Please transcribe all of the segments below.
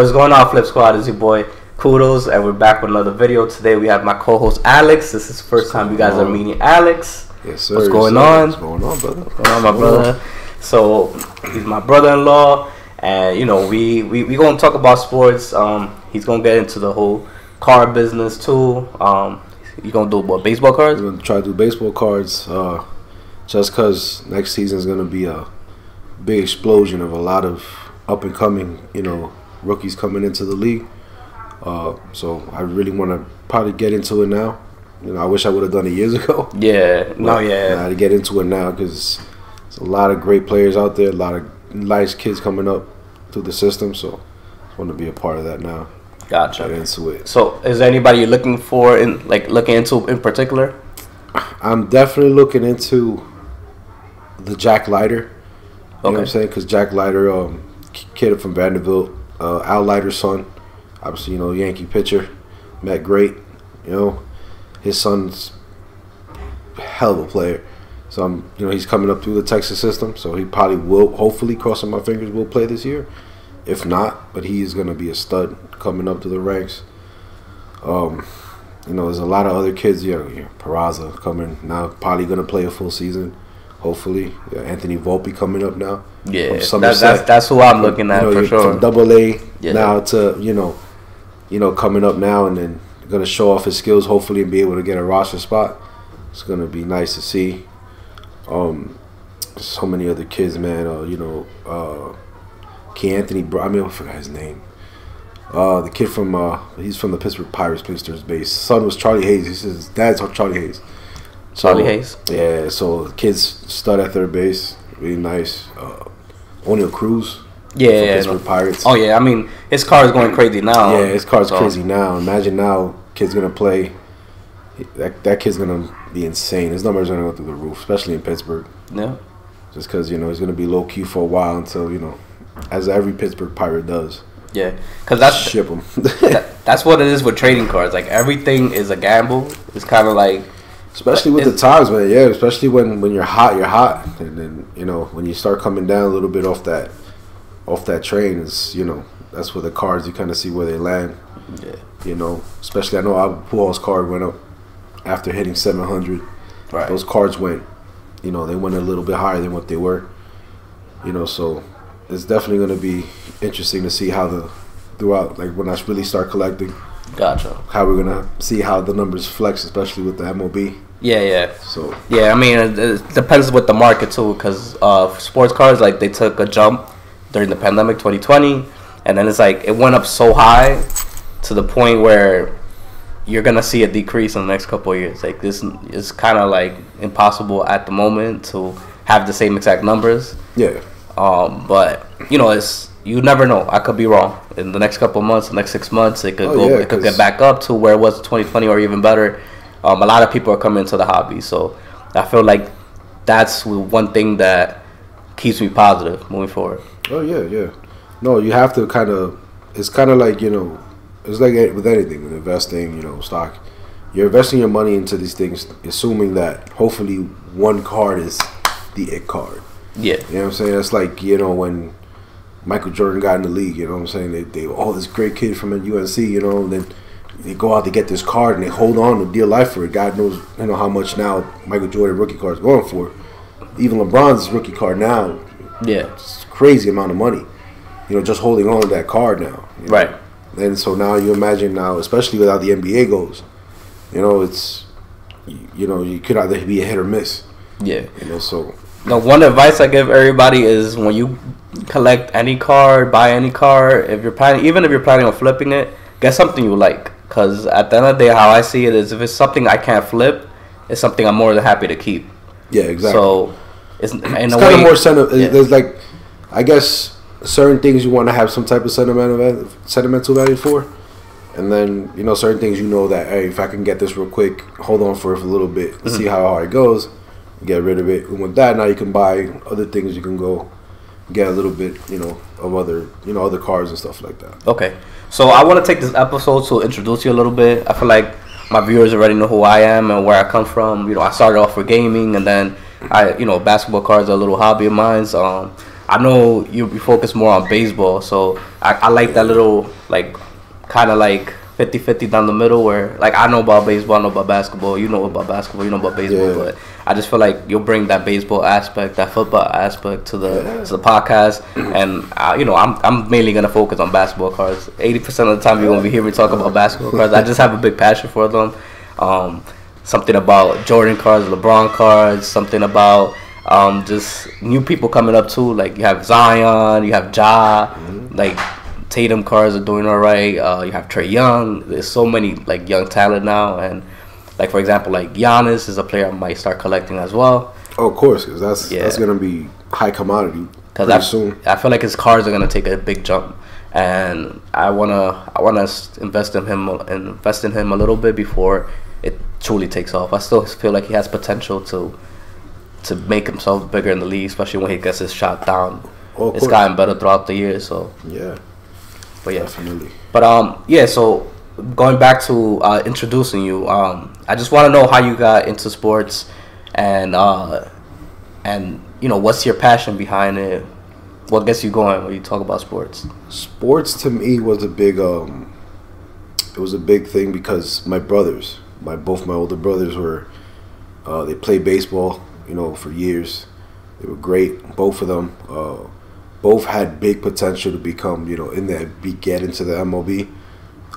What's going on, Flip Squad? It's your boy Kudos, and we're back with another video. Today we have my co-host Alex. This is the first time you guys are meeting Alex. Yes, sir. What's going on? What's going on, brother? What's going on, my brother? So he's my brother-in-law, and you know we gonna talk about sports. He's gonna get into the whole car business too. You gonna do what? Baseball cards? We're gonna try to do baseball cards. Just because next season is gonna be a big explosion of a lot of up and coming, rookies coming into the league. So I really want to probably get into it now. I wish I would have done it years ago. Yeah, I had to get into it now because there's a lot of great players out there, a lot of nice kids coming up through the system. So I want to be a part of that now. Gotcha. Get into it. So is there anybody you're looking for looking into in particular? I'm definitely looking into the Jack Leiter. You know what I'm saying? Because Jack Leiter, kid from Vanderbilt, Al Leiter's son, obviously, Yankee pitcher, met great. His son's a hell of a player. So, he's coming up through the Texas system. So, he probably will, hopefully, crossing my fingers, will play this year. If not, but he is going to be a stud coming up to the ranks. There's a lot of other kids. Peraza coming now, probably going to play a full season. Hopefully, Anthony Volpe coming up now. Yeah, that's who I'm looking at for sure. From Double-A now to coming up now, and then gonna show off his skills hopefully and be able to get a roster spot. It's gonna be nice to see. So many other kids, man. Anthony. I forgot his name. The kid from he's from the Pittsburgh Pirates, plays third base. His son was Charlie Hayes. He says his dad's Charlie Hayes. Charlie Hayes? Yeah, so the kids stud at third base. Really nice. O'Neal Cruz. Yeah, Pittsburgh Pirates. Oh, yeah. I mean, his car is going crazy now. Yeah, his car's crazy now. Imagine now, kid's going to play. That kid's going to be insane. His numbers are going to go through the roof, especially in Pittsburgh. Yeah. Just because, he's going to be low-key for a while until, as every Pittsburgh Pirate does. Yeah, because that's ship them. That's what it is with trading cards. Like, everything is a gamble. It's kind of like... Especially with the times, man. Yeah, especially when you're hot, and then when you start coming down a little bit off that train, is that's where the cards you kind of see where they land. Yeah. Especially I know Albert Pujols' card went up after hitting 700. Right. Those cards went, they went a little bit higher than what they were. So it's definitely going to be interesting to see how throughout when I really start collecting. Gotcha. How we're gonna see how the numbers flex, especially with the MLB. Yeah. So yeah, I mean, it depends with the market too, because sports cards they took a jump during the pandemic 2020, and then it's it went up so high to the point where you're gonna see a decrease in the next couple of years. This is kind of impossible at the moment to have the same exact numbers. Yeah. But it's. You never know. I could be wrong. In the next couple of months, the next 6 months, it could It could get back up to where it was in 2020 or even better. A lot of people are coming into the hobby, so I feel like that's one thing that keeps me positive moving forward. Oh yeah. No, you have to kind of. It's kind of it's like with anything, with investing, stock. You're investing your money into these things, assuming that hopefully one card is the it card. Yeah. You know what I'm saying? It's when Michael Jordan got in the league, you know what I'm saying? They this great kid from UNC, and then they go out to get this card and they hold on to dear life for it. God knows, how much now Michael Jordan rookie card is going for. Even LeBron's rookie card now, it's a crazy amount of money. Just holding on to that card now. Right. And so now you imagine now, especially with how the NBA goes, it's you could either be a hit or miss. Yeah. So. The one advice I give everybody is when you collect any card, buy any card, even if you're planning on flipping it, get something you like. Because at the end of the day, how I see it is if it's something I can't flip, it's something I'm more than happy to keep. Yeah, exactly. So it's kind of more sentimental. Yeah. There's I guess certain things you want to have some type of sentimental value for. And then, certain things that, hey, if I can get this real quick, hold on for it for a little bit, see how hard it goes. Get rid of it, and with that, now you can buy other things. You can go get a little bit, of other cards and stuff like that. Okay, so I want to take this episode to introduce you a little bit. I feel like my viewers already know who I am and where I come from. I started off with gaming, and then basketball cards are a little hobby of mine. I know you focus more on baseball, so I like that little like kind of like 50-50 down the middle where like I know about baseball, I know about basketball, you know about basketball, you know about baseball, but I just feel like you'll bring that baseball aspect, that football aspect to the podcast, and I'm mainly gonna focus on basketball cards. 80% of the time you're gonna be hearing me talk about basketball cards. I just have a big passion for them. Something about Jordan cards, LeBron cards, something about just new people coming up too. Like you have Zion, you have Ja, like Tatum cards are doing all right. You have Trae Young. There's so many like young talent now, and like for example, like Giannis is a player I might start collecting as well. Oh, of course, because that's gonna be high commodity pretty soon. I feel like his cards are gonna take a big jump, and I wanna invest in him a little bit before it truly takes off. I still feel like he has potential to make himself bigger in the league, especially when he gets his shot down. Oh, it's gotten better throughout the years, so yeah. But yeah, definitely. But yeah. So going back to introducing you, I just want to know how you got into sports, and what's your passion behind it? What gets you going when you talk about sports? Sports to me was a big it was a big thing because my brothers, both my older brothers were they played baseball, for years. They were great, both of them. Both had big potential to become, get into the MLB.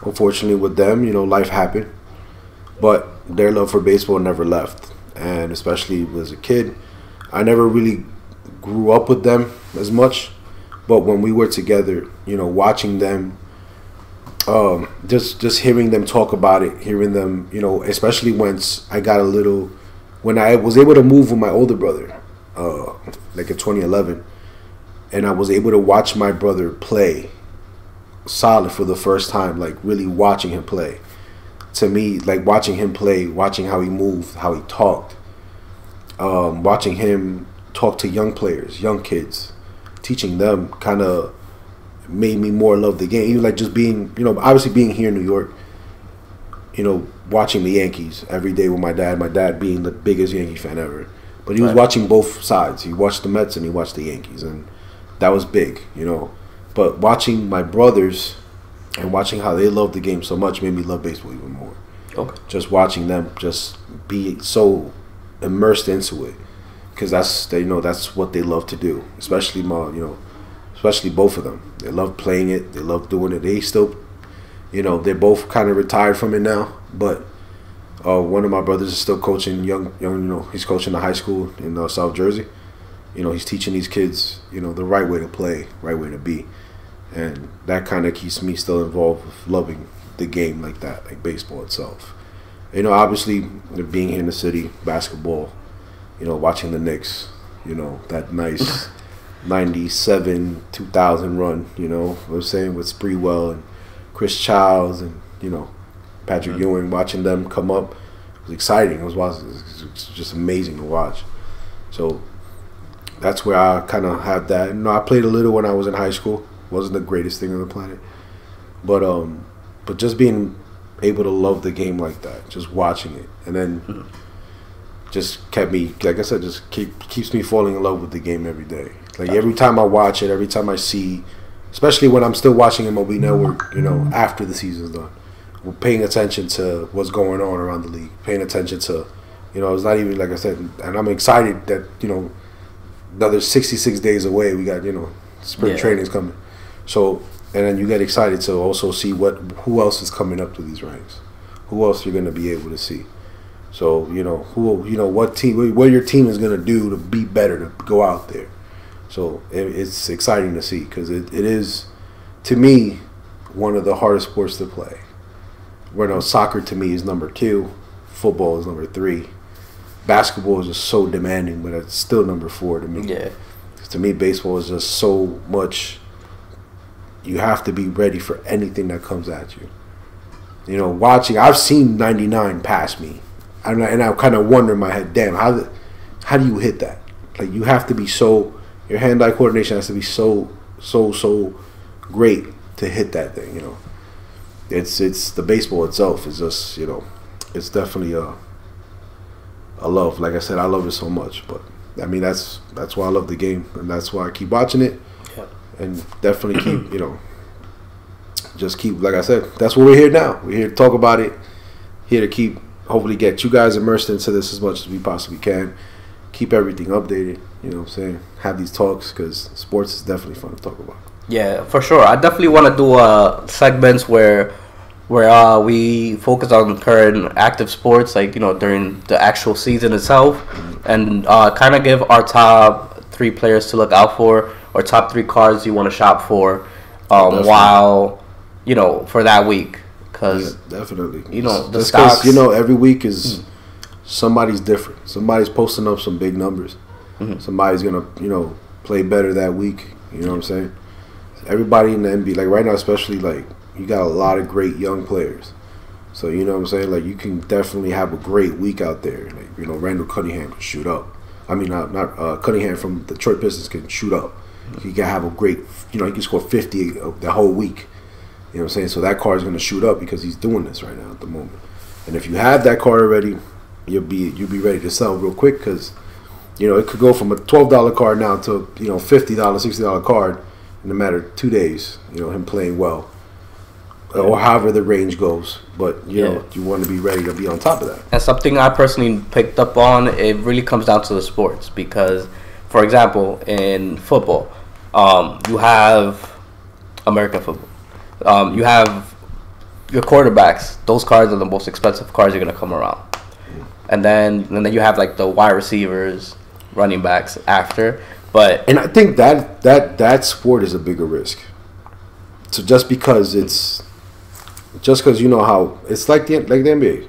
Unfortunately, with them, life happened. But their love for baseball never left. And especially as a kid, I never really grew up with them as much. But when we were together, watching them, just hearing them talk about it, hearing them, especially once when I was able to move with my older brother, like in 2011, and I was able to watch my brother play solid for the first time, like really watching him play. To me, like watching him play, watching how he moved, how he talked, watching him talk to young players, young kids, teaching them kind of made me more love the game. Even like just being, obviously being here in New York, watching the Yankees every day with my dad being the biggest Yankee fan ever. But he was watching both sides. He watched the Mets and he watched the Yankees, and that was big, But watching my brothers and watching how they loved the game so much made me love baseball even more. Okay. Just watching them just be so immersed into it, because that's what they love to do. Especially especially both of them. They love playing it. They love doing it. They still, they're both kind of retired from it now. But one of my brothers is still coaching young. He's coaching the high school in South Jersey. He's teaching these kids, the right way to play, right way to be. And that kind of keeps me still involved with loving the game like that, like baseball itself. Obviously, being here in the city, basketball, watching the Knicks, that nice 97, 2000 run, what I'm saying, with Spreewell and Chris Childs and, Patrick Ewing, watching them come up. It was exciting. It was just amazing to watch. So that's where I kind of have that. I played a little when I was in high school. Wasn't the greatest thing on the planet, but just being able to love the game like that, just watching it, and then just kept me, like I said, just keeps me falling in love with the game every day. Like every time I watch it, every time I see, especially when I'm still watching MLB Network, after the season's done, we're paying attention to what's going on around the league, paying attention to, it's not even, like I said, and I'm excited that another 66 days away, we got spring training's coming. So, and then you get excited to also see who else is coming up to these ranks, who else you're going to be able to see. So, what your team is going to do to be better, to go out there. So it's exciting to see, because it is, to me, one of the hardest sports to play. Where soccer to me is number 2, football is number 3. Basketball is just so demanding, but it's still number 4 to me. Yeah. To me, baseball is just so much. You have to be ready for anything that comes at you. Watching, I've seen 99 pass me, and I kind of wonder in my head, damn, how do you hit that? Like, you have to be your hand-eye coordination has to be so great to hit that thing. It's the baseball itself is just, it's definitely a love. Like I said, I love it so much, but I mean, that's why I love the game, and that's why I keep watching it, and definitely keep just keep, like I said, that's what we're here now. We're here to talk about it, here to keep, hopefully get you guys immersed into this as much as we possibly can, keep everything updated, you know what I'm saying, have these talks, because sports is definitely fun to talk about. Yeah, for sure. I definitely want to do segments where we focus on current active sports, like, during the actual season itself, and kind of give our top 3 players to look out for, or top 3 cards you want to shop for, while, for that week. Because, definitely. The stocks. Every week is somebody's different. Somebody's posting up some big numbers. Somebody's going to, play better that week. You know what I'm saying? Everybody in the NBA, like right now especially, like, you got a lot of great young players. So, you know what I'm saying? Like, you can definitely have a great week out there. Like, Randall Cunningham can shoot up. I mean, not Cunningham from Detroit Pistons can shoot up. He can have a great, he can score 50 the whole week. You know what I'm saying? So that card is going to shoot up because he's doing this right now at the moment. And if you have that card already, you'll be ready to sell real quick, because, it could go from a $12 card now to, $50, $60 card in a matter of 2 days, him playing well. Or however the range goes, but you want to be ready to be on top of that. And something I personally picked up on, it really comes down to the sports, because, for example, in football, you have American football, you have your quarterbacks. Those cards are the most expensive cards you're gonna come around, and then you have like the wide receivers, running backs after. And I think that sport is a bigger risk. So just because how it's like the NBA,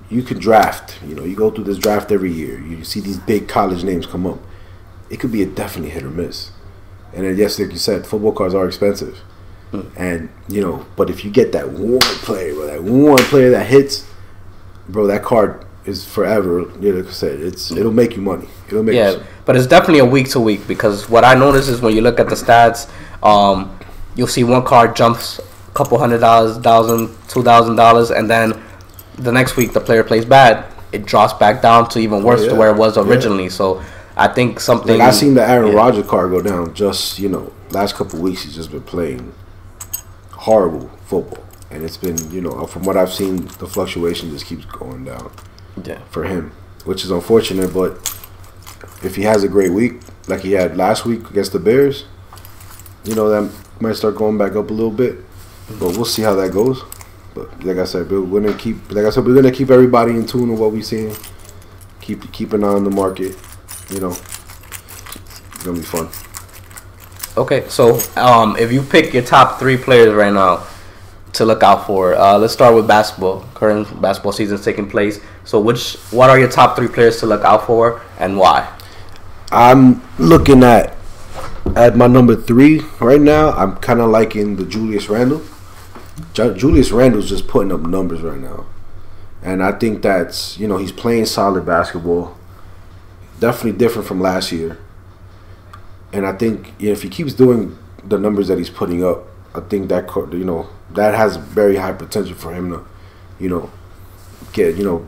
you can draft. You go through this draft every year. You see these big college names come up. It could be definitely hit or miss. And then, yes, like you said, football cards are expensive. And but if you get that one player that hits, bro, that card is forever. Like I said, it'll make you money. It'll make you. But it's definitely a week to week, because what I notice is when you look at the stats, you'll see one card jumps couple $100, $1,000, $2,000, and then the next week the player plays bad, it drops back down to even worse to where it was originally. So I think something. Like I seen the Aaron Rodgers card go down. Just last couple of weeks he's just been playing horrible football, and it's been from what I've seen, the fluctuation just keeps going down. For him, which is unfortunate. But if he has a great week like he had last week against the Bears, that might start going back up a little bit. But we'll see how that goes. But like I said, we're gonna keep everybody in tune with what we're seeing. Keep an eye on the market. It's gonna be fun. Okay, so if you pick your top 3 players right now to look out for, let's start with basketball. Current basketball season is taking place. So what are your top 3 players to look out for, and why? I'm looking at my number 3 right now. I'm kind of liking the Julius Randle. Julius Randle's just putting up numbers right now, and I think that's he's playing solid basketball. Definitely different from last year, and I think if he keeps doing the numbers that he's putting up, I think that that has very high potential for him to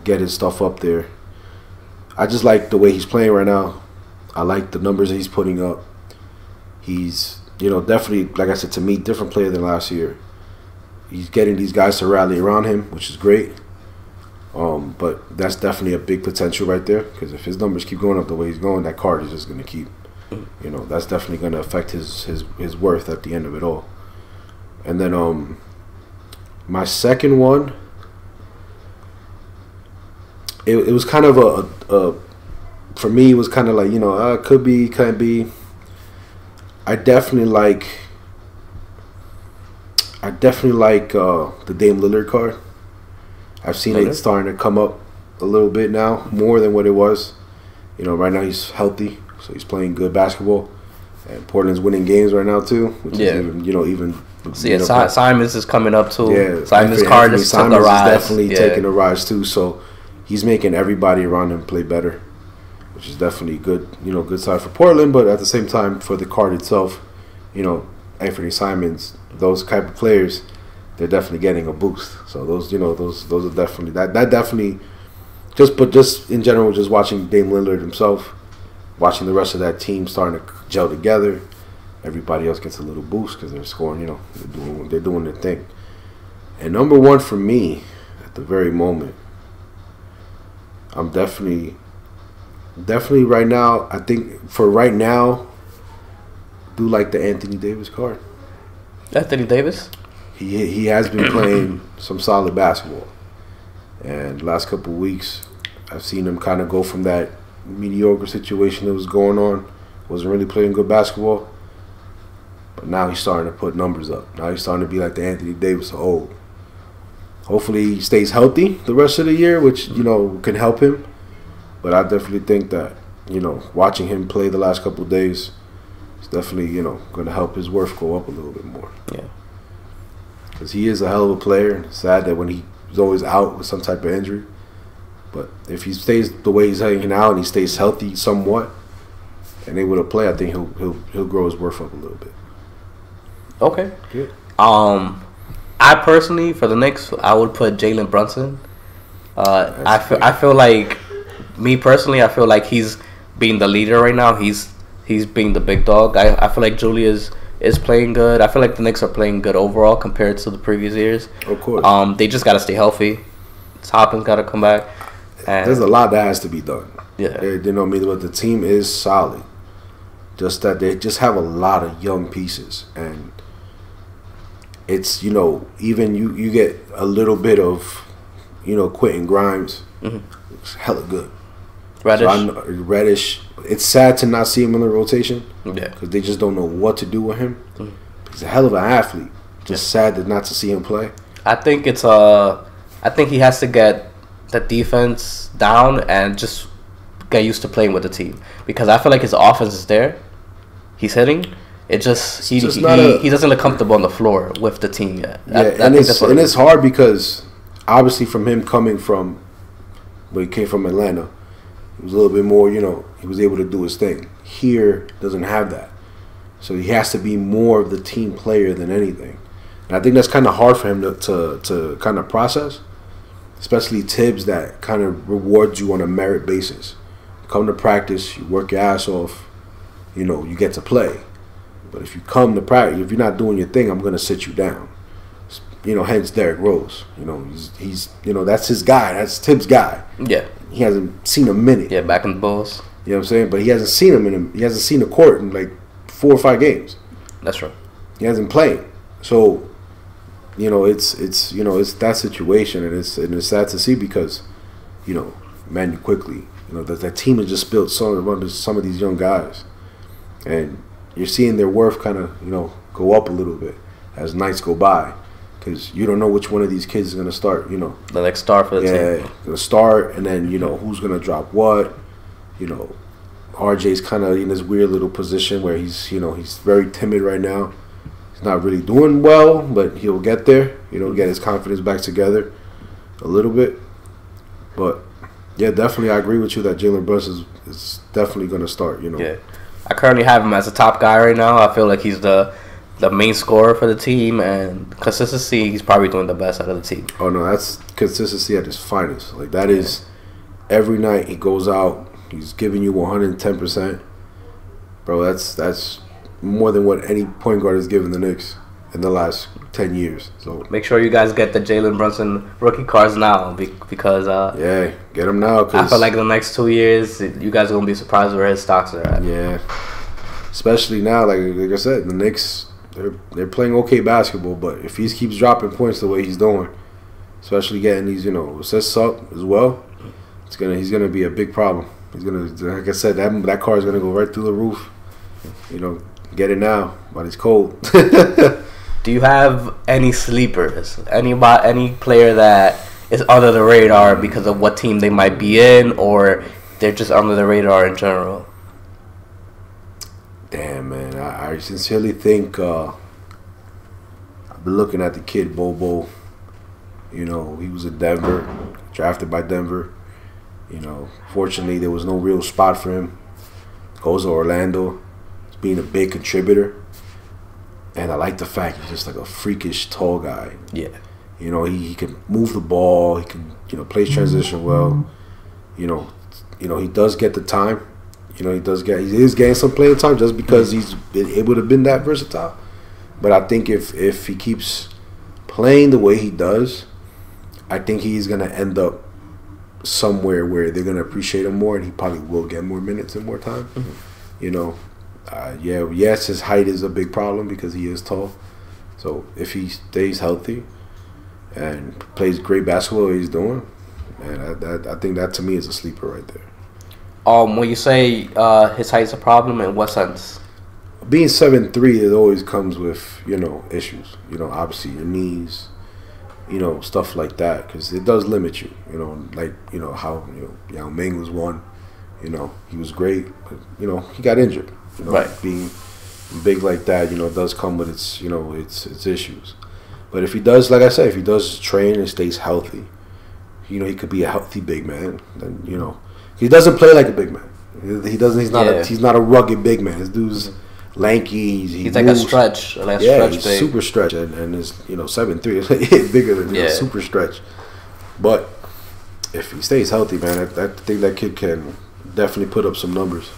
get his stuff up there. I just like the way he's playing right now. I like the numbers that he's putting up. He's definitely, like I said, to me, different player than last year. He's getting these guys to rally around him, which is great. But that's definitely a big potential right there, because if his numbers keep going up the way he's going, that card is just going to keep, that's definitely going to affect his worth at the end of it all. And then my second one, it was kind of a for me, it was kind of like, could be, can't be. I definitely like the Dame Lillard card. I've seen it starting to come up a little bit now, more than what it was. Right now he's healthy, so he's playing good basketball, and Portland's winning games right now too. Which is even. Simons is coming up too. Yeah, Simons' card is definitely taking a rise too. So he's making everybody around him play better, which is definitely good. Good side for Portland, but at the same time for the card itself, Anthony Simons, those type of players, they're definitely getting a boost. So those are definitely that definitely just in general, just watching Dame Lillard himself, watching the rest of that team starting to gel together. Everybody else gets a little boost because they're scoring. You know, they're doing their thing. And number one for me at the very moment, I'm definitely right now. I think for right now, do like the Anthony Davis card. Anthony Davis. He has been playing some solid basketball, and the last couple of weeks, I've seen him kind of go from that mediocre situation that was going on, wasn't really playing good basketball, but now he's starting to put numbers up. Now he's starting to be like the Anthony Davis of old. Hopefully he stays healthy the rest of the year, which, you know, can help him. But I definitely think that, you know, watching him play the last couple of days is definitely, you know, going to help his worth go up a little bit more. Yeah. Because he is a hell of a player. And it's sad that when he's always out with some type of injury. But if he stays the way he's hanging out and he stays healthy somewhat and able to play, I think he'll grow his worth up a little bit. Okay. Good. I personally, for the Knicks, I would put Jalen Brunson. I feel like, me personally, I feel like he's being the leader right now. He's being the big dog. I feel like Julius is playing good. I feel like the Knicks are playing good overall compared to the previous years. Of course. They just got to stay healthy. Toppin's got to come back. And there's a lot that has to be done. Yeah. You know what I mean? But the team is solid. Just that they just have a lot of young pieces. And it's, you know, even you get a little bit of, you know, Quentin Grimes. Mm-hmm. Looks hella good. Reddish. So Reddish. It's sad to not see him in the rotation. Yeah. Because they just don't know what to do with him. Mm-hmm. He's a hell of an athlete. Just sad not to see him play. I think he has to get the defense down and just get used to playing with the team, because I feel like his offense is there. He's hitting. It just he doesn't look comfortable on the floor with the team yet. Yeah, it's hard because obviously from him coming from where he came from, Atlanta, he was a little bit more, you know, he was able to do his thing. Here doesn't have that, so he has to be more of the team player than anything. And I think that's kind of hard for him to kind of process. Especially Tibbs, that kind of rewards you on a merit basis. You come to practice, you work your ass off, you know, you get to play. But if you come to practice, if you're not doing your thing, I'm going to sit you down. You know, hence Derrick Rose. You know, he's you know, that's his guy. That's Tibbs' guy. Yeah. He hasn't seen a minute. Yeah, back in the Bulls. You know what I'm saying? But he hasn't seen him he hasn't seen the court in like 4 or 5 games. That's right. He hasn't played. So, you know, it's that situation, and it's sad to see because, you know, man, quickly, you know, that team has just built some of these young guys, and you're seeing their worth kind of, you know, go up a little bit as nights go by, because you don't know which one of these kids is gonna start. You know, the next star for the team. Yeah, gonna start, and then, you know, who's gonna drop what. You know, RJ's kind of in this weird little position where he's very timid right now. Not really doing well, but he'll get there. You know, get his confidence back together a little bit. But yeah, definitely, I agree with you that Jalen Brunson is definitely going to start. You know, yeah, I currently have him as a top guy right now. I feel like he's the main scorer for the team, and consistency, he's probably doing the best out of the team. Oh no, that's consistency at his finest. Like that is every night he goes out, he's giving you 110%. Bro, that's more than what any point guard has given the Knicks in the last 10 years. So make sure you guys get the Jalen Brunson rookie cards now, because yeah, get them now. Cause I feel like the next 2 years you guys are gonna be surprised where his stocks are at. Yeah, especially now, like I said, the Knicks they're playing okay basketball, but if he keeps dropping points the way he's doing, especially getting these, you know, assists up as well, he's gonna be a big problem. He's gonna, like I said, that car is gonna go right through the roof. You know. Get it now, but it's cold. Do you have any sleepers? Any player that is under the radar because of what team they might be in, or they're just under the radar in general? Damn, man. I sincerely think I've been looking at the kid Bobo. You know, he was in Denver, drafted by Denver. You know, fortunately, there was no real spot for him. Goes to Orlando. Being a big contributor, and I like the fact he's just like a freakish tall guy. Yeah, you know, he can move the ball. He can, you know, plays transition well. You know, he does get the time. You know, he is getting some playing time just because he's been able to been that versatile. But I think if he keeps playing the way he does, I think he's gonna end up somewhere where they're gonna appreciate him more, and he probably will get more minutes and more time. You know, yes, his height is a big problem because he is tall. So if he stays healthy and plays great basketball, what he's doing, man, I think that to me is a sleeper right there. When you say his height's a problem, in what sense? Being 7'3", it always comes with, you know, issues. You know, obviously your knees, you know, stuff like that, because it does limit you. You know, like, you know, how, you know, Yao Ming was one. You know, he was great, but, you know, he got injured. You know, right. Being big like that, you know, does come with its, you know, its issues. But if he does, like I said, if he does train and stays healthy, you know, he could be a healthy big man. Then, you know, he doesn't play like a big man. He doesn't. He's not a rugged big man. This dude's lanky. He's like moves. A stretch. Like a stretch he's big. super stretch, and is, you know, 7'3", bigger than super stretch. But if he stays healthy, man, I think that kid can definitely put up some numbers.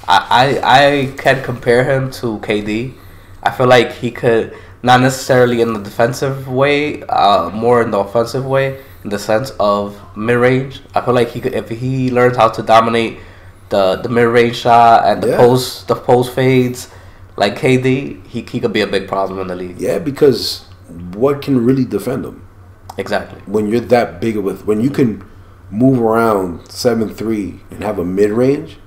I can compare him to KD. I feel like he could, not necessarily in the defensive way, more in the offensive way, in the sense of mid-range. I feel like he could, if he learns how to dominate the mid-range shot and the post fades like KD, he could be a big problem in the league. Yeah, because what can really defend him? Exactly. When you're that big when you can move around 7'3" and have a mid-range,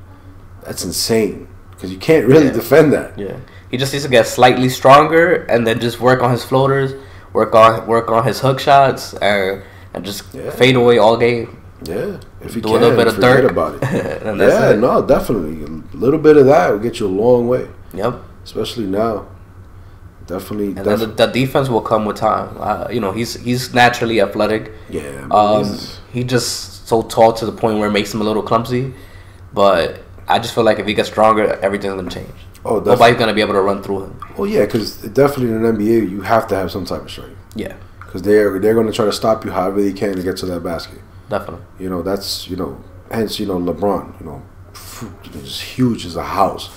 that's insane. Because you can't really defend that. Yeah. He just needs to get slightly stronger and then just work on his floaters, work on his hook shots, and just fade away all game. Yeah, if you do a little bit of forget Dirk about it. and that's it. No, definitely a little bit of that will get you a long way. Yep. Especially now. Definitely. And then the defense will come with time. You know, he's naturally athletic. Yeah. He's just so tall to the point where it makes him a little clumsy. But I just feel like if he gets stronger, everything's gonna change. Oh, definitely. Nobody's gonna be able to run through him. Oh yeah, because definitely in the NBA you have to have some type of strength. Yeah. Because they're gonna try to stop you however they can to get to that basket. Definitely. You know, that's, you know, hence, you know, LeBron, you know, just huge as a house.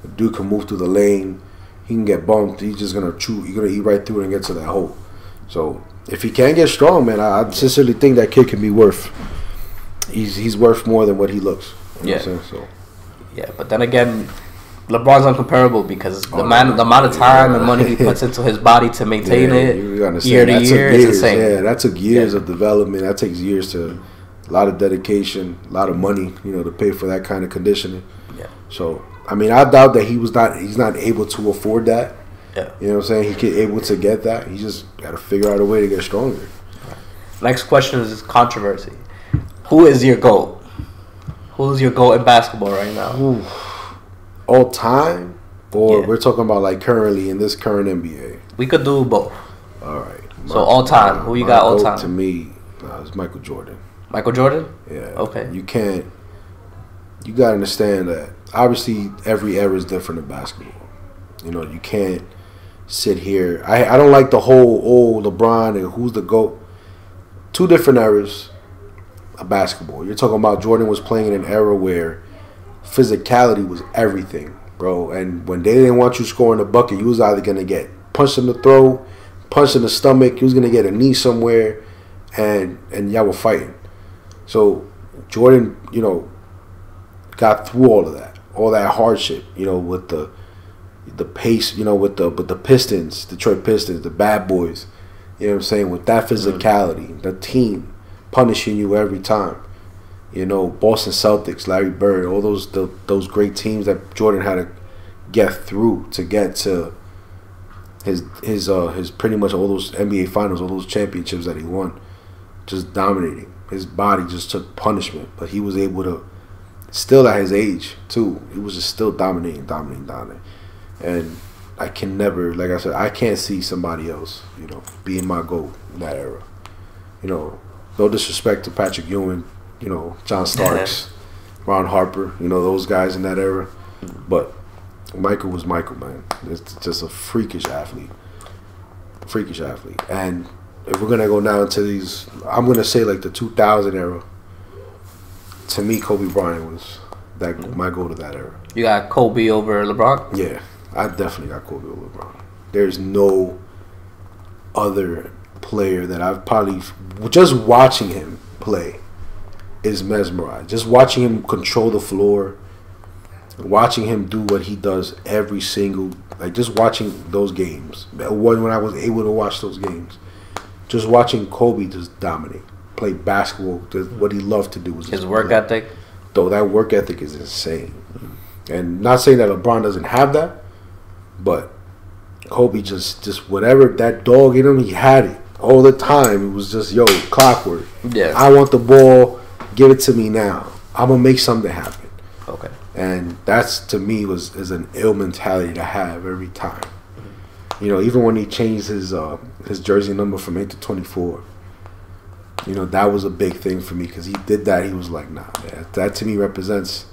The dude can move through the lane. He can get bumped. He's just gonna chew. He's gonna eat right through it and get to that hole. So if he can get strong, man, I sincerely think that kid can be worth. He's worth more than what he looks. You know what I'm saying? So. Yeah, but then again, LeBron's uncomparable because the amount of time and money he puts into his body to maintain it year to year is insane. Yeah, that took years of development. That takes years to a lot of dedication, a lot of money, you know, to pay for that kind of conditioning. Yeah. So I mean, I doubt that he's not able to afford that. Yeah. You know what I'm saying? He able to get that. He just got to figure out a way to get stronger. Next question is controversy. Who is your GOAT? Who's your GOAT in basketball right now? Ooh. All time? Or we're talking about like currently in this current NBA? We could do both. All right. So all time. Who you got all time? To me, it's Michael Jordan. Michael Jordan? Yeah. Okay. You got to understand that obviously every era is different in basketball. You know, you can't sit here. I don't like the whole LeBron and who's the GOAT. Two different eras of basketball. You're talking about Jordan was playing in an era where physicality was everything, bro. And when they didn't want you scoring the bucket, you was either going to get punched in the throat, punched in the stomach, you was going to get a knee somewhere, and y'all were fighting. So Jordan, you know, got through all that hardship, you know, with the pace, you know, with the Pistons, Detroit Pistons, the bad boys, you know what I'm saying, with that physicality, the team punishing you every time. You know, Boston Celtics, Larry Bird, all those great teams that Jordan had to get through to get to his pretty much all those NBA finals, all those championships that he won, just dominating. His body just took punishment, but he was able to, still at his age too, he was just still dominating. And I can never, like I said, I can't see somebody else, you know, being my GOAT in that era. You know, no disrespect to Patrick Ewing, you know, John Starks, Ron Harper, you know, those guys in that era. But Michael was Michael, man. It's just a freakish athlete. And if we're going to go now into these, I'm going to say like the 2000 era. To me, Kobe Bryant was that might go to that era. You got Kobe over LeBron? Yeah, I definitely got Kobe over LeBron. There's no other player that I've probably just watching him play is mesmerized. Just watching him control the floor, watching him do what he does every single, like just watching those games. When I was able to watch those games, just watching Kobe just dominate, play basketball. What he loved to do was his work ethic. Though that work ethic is insane, and not saying that LeBron doesn't have that, but Kobe just whatever that dog in him, he had it all the time. It was just clockwork. Yeah, I want the ball. Give it to me now. I'm gonna make something happen. Okay. And that's to me is an ill mentality to have every time. Even when he changed his jersey number from 8 to 24. That was a big thing for me because he did that. He was like, nah, man, that to me represents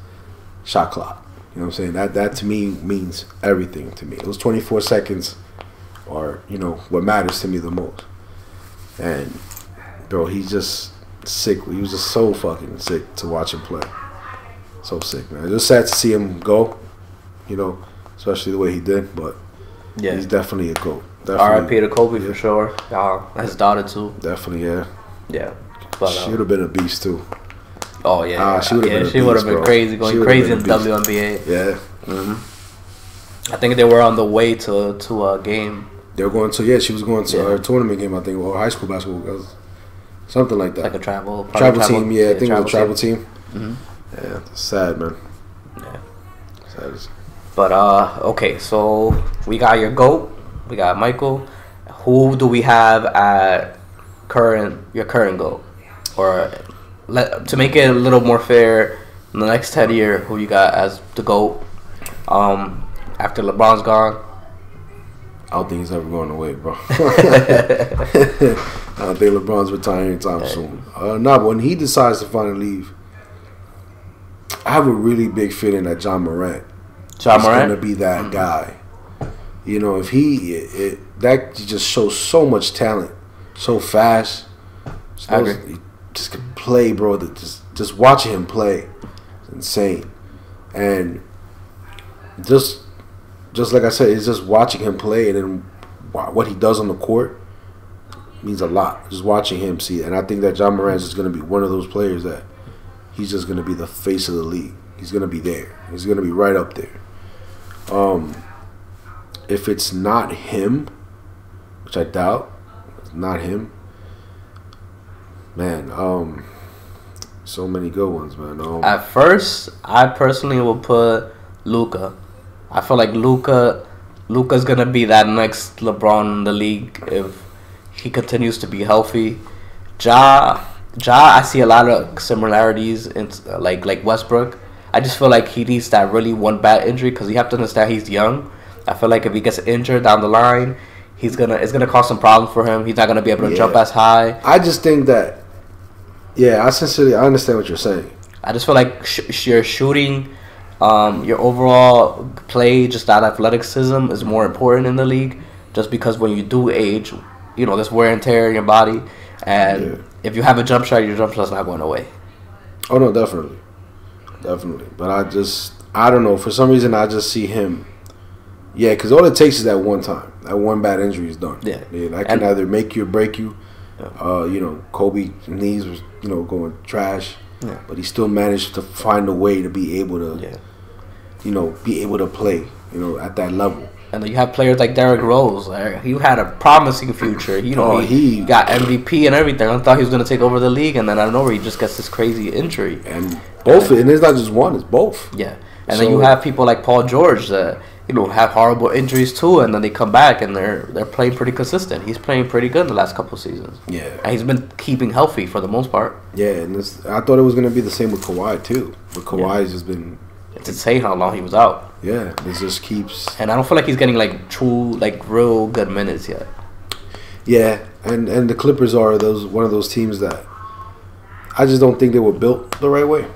shot clock. You know what I'm saying? That to me means everything to me. Those 24 seconds are, what matters to me the most. And bro, he's just sick. He was just so fucking sick to watch him play. So sick, man. It's just sad to see him go, especially the way he did. But yeah, he's definitely a GOAT. R.I.P. to Kobe for sure. His daughter too. Definitely, yeah. Yeah, but she would have been a beast too. Oh yeah, she would have been. She would have been crazy, going crazy in the WNBA. Yeah. I think they were on the way to a game. They were going to. Yeah, she was going to her tournament game. I think, or high school basketball, something like that. Like a travel team. Yeah, I think it was a travel team. Mm-hmm. Yeah, sad, man. Yeah. Sad. But okay, so we got your GOAT. We got Michael. Who do we have at your current GOAT? Or to make it a little more fair, in the next 10 years, who you got as the GOAT? After LeBron's gone? I don't think he's ever going away, bro. I don't think LeBron's retiring anytime soon. But when he decides to finally leave, I have a really big feeling that John Morant is going to be that guy. If he just shows so much talent, so fast. He just can play, bro. Just watching him play, it's insane. And just like I said, it's just watching him play, and then what he does on the court means a lot. Just watching him see it. And I think that John Morant is going to be one of those players that he's just going to be the face of the league. He's going to be there. He's going to be right up there. If it's not him, which I doubt, it's not him. Man, so many good ones, man. At first, I personally will put Luka. I feel like Luka's gonna be that next LeBron in the league if he continues to be healthy. Ja, I see a lot of similarities in like Westbrook. I just feel like he needs that really one bad injury because you have to understand he's young. I feel like if he gets injured down the line, it's gonna cause some problems for him. He's not gonna be able to jump as high. I just think that. Yeah, I understand what you're saying. I just feel like your shooting, your overall play, just that athleticism is more important in the league. Just because when you do age, there's wear and tear in your body, and if you have a jump shot, your jump shot's not going away. Oh no, definitely. But I don't know. For some reason, I just see him. Yeah, because all it takes is that one time. That one bad injury is done. Yeah, that can either make you or break you. Kobe knees was going trash, but he still managed to find a way to be able to, be able to play, at that level. And then you have players like Derrick Rose. He had a promising future. He got MVP and everything. I thought he was going to take over the league, and then out of nowhere he just gets this crazy injury. And it's not just one; it's both. Yeah, and then you have people like Paul George that have horrible injuries too, and then they come back and they're playing pretty consistent. He's playing pretty good in the last couple of seasons. Yeah, and he's been keeping healthy for the most part. Yeah, and I thought it was going to be the same with Kawhi too, but Kawhi's just been. It's insane how long he was out. Yeah, it just keeps. And I don't feel like he's getting real good minutes yet. Yeah, and the Clippers are one of those teams that I just don't think they were built the right way.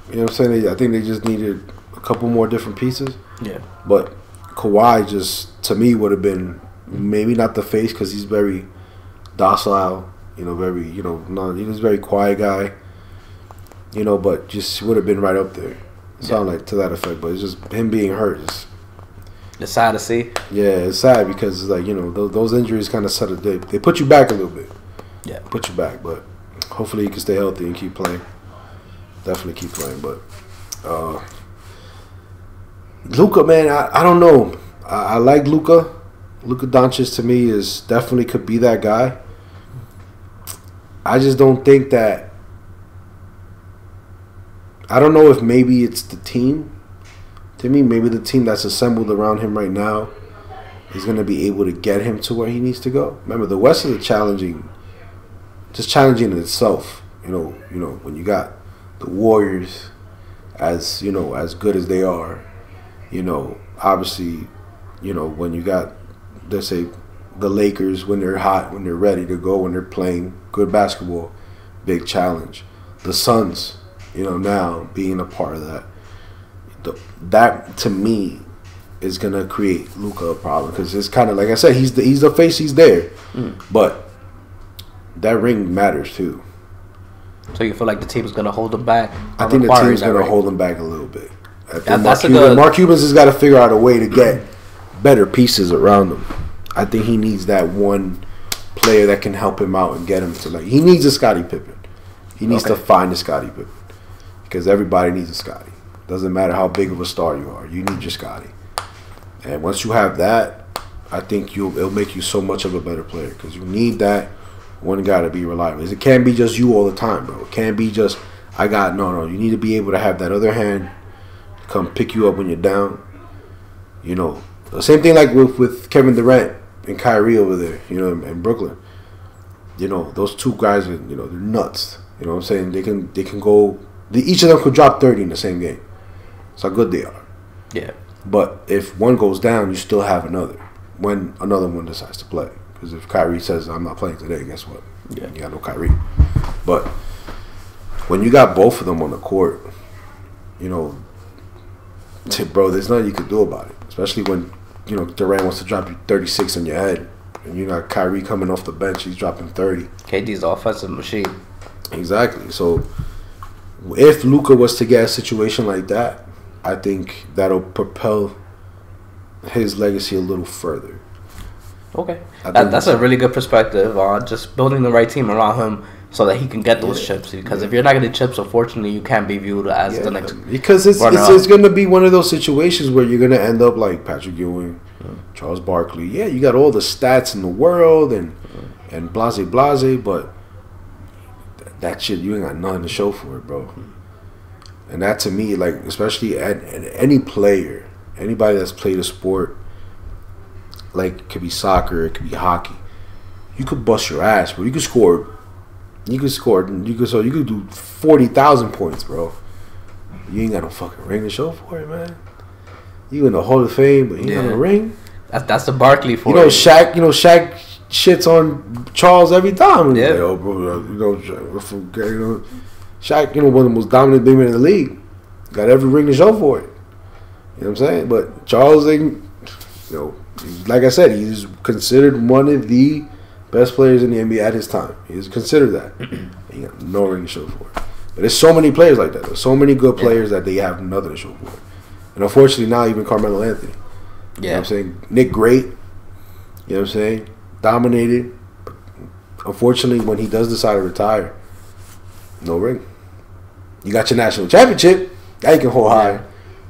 You know what I'm saying? I think they just needed a couple more different pieces. Yeah. But Kawhi just, to me, would have been maybe not the face because he's very docile. He was a very quiet guy. But just would have been right up there. Something like to that effect. But it's just him being hurt. It's sad to see. Yeah, it's sad because it's like, you know, those injuries kind of set a day. They put you back a little bit. Yeah, put you back. But hopefully he can stay healthy and keep playing. Definitely keep playing. But Luka, man, I don't know. I like Luka. Luka Doncic to me is definitely could be that guy. I just don't think that. I don't know if maybe it's the team. To me, maybe the team that's assembled around him right now is going to be able to get him to where he needs to go. Remember, the West is challenging in itself. You know, when you got the Warriors as good as they are, you know, obviously, you know, when you got, let's say, the Lakers when they're hot, when they're ready to go, when they're playing good basketball, big challenge. The Suns, you know, now being a part of that. That to me is gonna create Luka a problem because it's kind of like I said, he's the face, he's there, but that ring matters too. So you feel like the team's gonna hold him back? I think the team's gonna hold him back a little bit. Mark Cuban's has got to figure out a way to get better pieces around him. I think he needs that one player that can help him out and get him to like. He needs a Scottie Pippen. He needs to find a Scottie Pippen because everybody needs a Scottie. Doesn't matter how big of a star you are. You need your Scottie. And once you have that, I think it'll make you so much of a better player because you need that one guy to be reliable. It can't be just you all the time, bro. It can't be just no. You need to be able to have that other hand come pick you up when you're down. You know, the same thing like with Kevin Durant and Kyrie over there, you know, in Brooklyn. You know, those two guys are, you know, they're nuts. You know what I'm saying? They can go. Each of them could drop 30 in the same game. That's how good they are. Yeah. But if one goes down, you still have another when another one decides to play. Because if Kyrie says, I'm not playing today, guess what? Yeah. You got no Kyrie. But when you got both of them on the court, you know, bro, there's nothing you could do about it. Especially when, you know, Durant wants to drop you 36 on your head. And you got Kyrie coming off the bench, he's dropping 30. KD's offensive machine. Exactly. So if Luka was to get a situation like that, I think that'll propel his legacy a little further. Okay. That's a really good perspective on just building the right team around him so that he can get those chips. Because if you're not getting chips, unfortunately, you can't be viewed as the next. Because it's going to be one of those situations where you're going to end up like Patrick Ewing, Charles Barkley. Yeah, you got all the stats in the world and blase, but that shit, you ain't got nothing to show for it, bro. And that to me, like, especially at any player, anybody that's played a sport, like it could be soccer, it could be hockey, you could bust your ass, bro. You could do 40,000 points, bro. You ain't got no fucking ring to show for it, man. You in the Hall of Fame, but you ain't got no ring. That's the Barkley for it. Shaq shits on Charles every time. Yeah. Like, oh, bro, Shaq, one of the most dominant big men in the league. Got every ring to show for it. You know what I'm saying? But Charles, like I said, he's considered one of the best players in the NBA at his time. He's considered that. He got no ring to show for it. But there's so many players like that. There's so many good players that they have nothing to show for it. And unfortunately now even Carmelo Anthony. You know what I'm saying? Nick Great. You know what I'm saying? Dominated. But unfortunately, when he does decide to retire, no ring. You got your national championship. That you can hold high.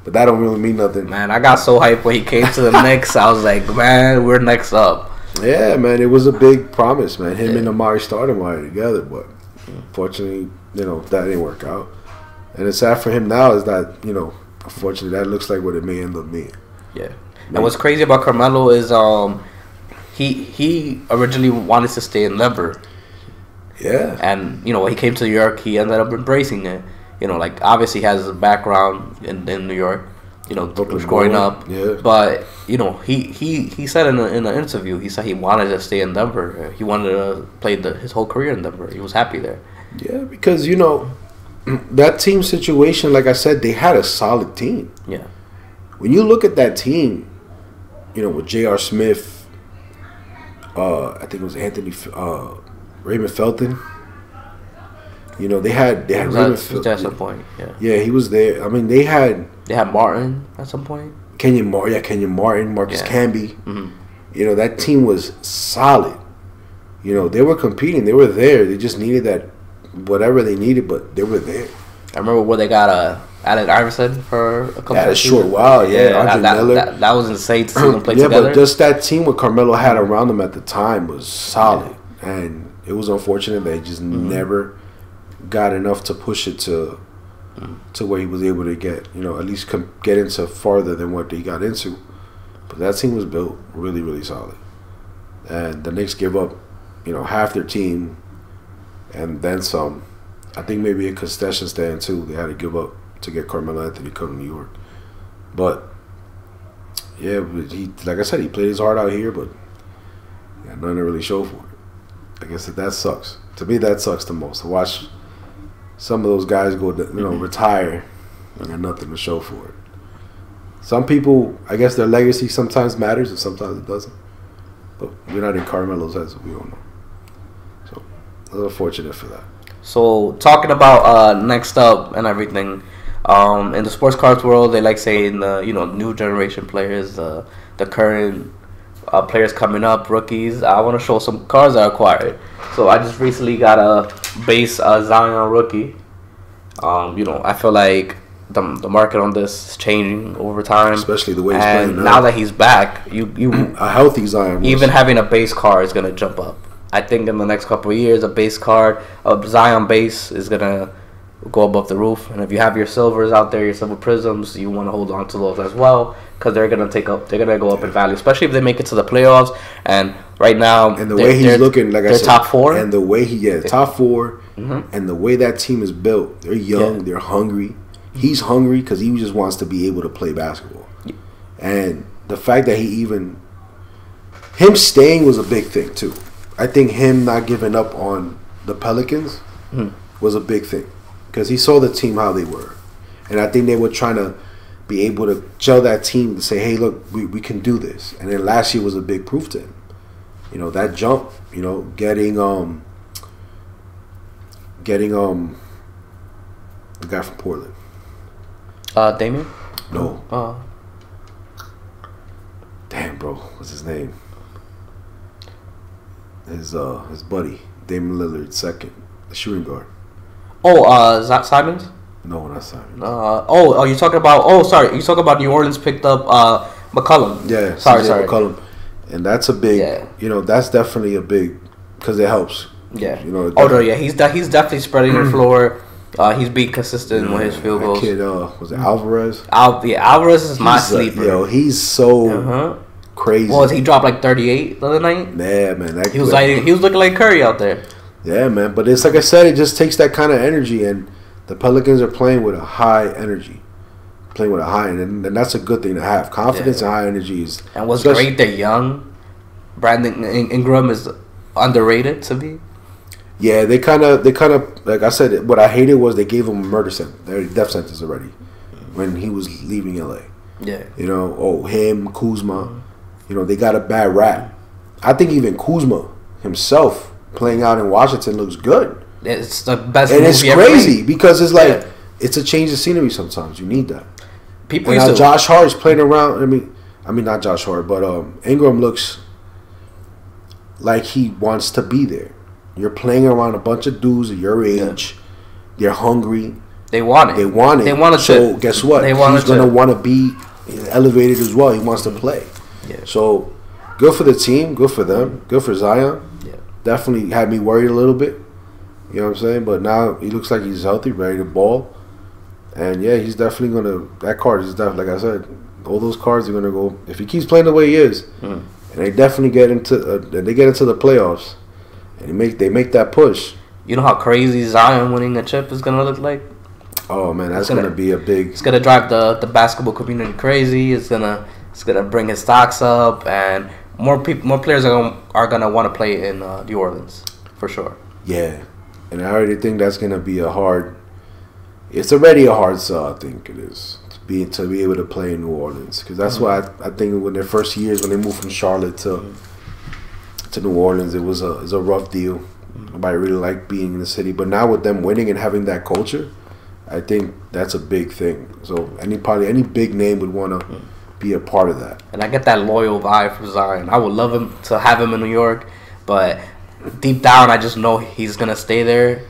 But that don't really mean nothing. Man, I got so hyped when he came to the Knicks. I was like, man, we're next up. Yeah, man. It was a big promise, man. Him and Amari Stoudemire together. But unfortunately, that didn't work out. And it's sad for him now is that, unfortunately, that looks like what it may end up being. Yeah. And what's crazy about Carmelo is he originally wanted to stay in Denver. Yeah. And, when he came to New York, he ended up embracing it. Obviously he has a background in New York, growing up. Yeah. But, he said in an interview, he said he wanted to stay in Denver. He wanted to play his whole career in Denver. He was happy there. Yeah, because, that team situation, like I said, they had a solid team. Yeah. When you look at that team, with J.R. Smith, I think it was Raymond Felton. You know, they had Ravenfield at some point. Yeah, he was there. I mean, they had Martin at some point. Kenyon Martin, Marcus Camby. Mm-hmm. You know, that team was solid. You know, they were competing. They were there. They just needed that whatever they needed, but they were there. I remember where they got Allen Iverson for a couple of seasons. short while. Yeah, Miller. That was insane to see them play together. Yeah, but just that team what Carmelo had around them at the time was solid, and it was unfortunate they just never got enough to push it to where he was able to get, you know, at least get into farther than what he got into. But that team was built really, really solid, and the Knicks give up, you know, half their team, and then some. I think maybe a concession stand too. They had to give up to get Carmelo Anthony to come to New York. But yeah, he, like I said, he played his heart out here, but he got nothing to really show for it. I guess that sucks. To me, that sucks the most. To watch some of those guys go, you know, retire and got nothing to show for it. Some people, I guess their legacy sometimes matters and sometimes it doesn't. But we're not in Carmelo's head, so we don't know. So a little fortunate for that. So talking about next up and everything, in the sports cards world, they like saying the new generation players, the current players coming up, rookies. I want to show some cards I acquired. So I just recently got a base Zion rookie. You know, I feel like the market on this is changing over time, especially the way he's playing now that he's back. You a healthy Zion. Even having a base card is gonna jump up. I think in the next couple of years, a base card, a Zion base is going to go above the roof. And if you have your silvers out there, your silver prisms, you want to hold on to those as well because they're going to go up in value, especially if they make it to the playoffs. And right now, and the way he's looking, like I said, top four. And the way top four, and the way that team is built, they're young, they're hungry. He's hungry because he just wants to be able to play basketball. And the fact that him staying was a big thing too. I think him not giving up on the Pelicans was a big thing because he saw the team how they were, and I think they were trying to be able to gel that team to say, "Hey, look, we can do this." And then last year was a big proof to him. You know, that jump. You know, getting the guy from Portland. Damian? No. Damn, bro, what's his name? His buddy, Damian Lillard, second, the shooting guard. Zach Simons? No, not Simons. You're talking about. Sorry, you talking about New Orleans picked up McCollum. Yeah, sorry, McCollum, and that's a big. Yeah. You know, that's definitely a big because it helps. Yeah. You know. He's definitely spreading the floor. He's being consistent with his field goals. Kid, was it Alvarez? Alvarez is my sleeper. He's so. Crazy. Well, he dropped like 38 the other night. Yeah, man. He was looking like Curry out there. Yeah, man. But it's like I said, it just takes that kind of energy, and the Pelicans are playing with a high energy, and that's a good thing to have. Confidence and high energy is. And what's great, they're young. Brandon Ingram is underrated to me. Yeah, they kind of like I said. What I hated was they gave him a murder sentence, their death sentence already, when he was leaving LA. Yeah. You know, him, Kuzma. You know, they got a bad rap. I think even Kuzma himself playing out in Washington looks good. It's the best and it's crazy because it's like it's a change of scenery sometimes. You need that. People and now Josh Hart's playing around. I mean not Josh Hart, but Ingram looks like he wants to be there. You're playing around a bunch of dudes of your age. They're hungry. They want it. They want it. So guess what? He's gonna want to be elevated as well. He wants to play. Yeah. So, good for the team. Good for them. Good for Zion. Yeah. Definitely had me worried a little bit. You know what I'm saying? But now he looks like he's healthy, ready to ball. And yeah, he's definitely gonna. That card is definitely, like I said, all those cards are gonna go. If he keeps playing the way he is, and they definitely get into the playoffs, and they make that push. You know how crazy Zion winning a chip is gonna look like? Oh man, that's gonna be a big. It's gonna drive the basketball community crazy. It's gonna bring his stocks up, and more players are gonna want to play in New Orleans for sure. Yeah, and I already think that's gonna be a hard. It's already a hard sell. I think it is to be able to play in New Orleans because that's why I think when their first years when they moved from Charlotte to New Orleans, it was a rough deal. Nobody really liked being in the city. But now with them winning and having that culture, I think that's a big thing. So any big name would want to be a part of that. And I get that loyal vibe for Zion. I would love him to have him in New York, but deep down, I just know he's gonna stay there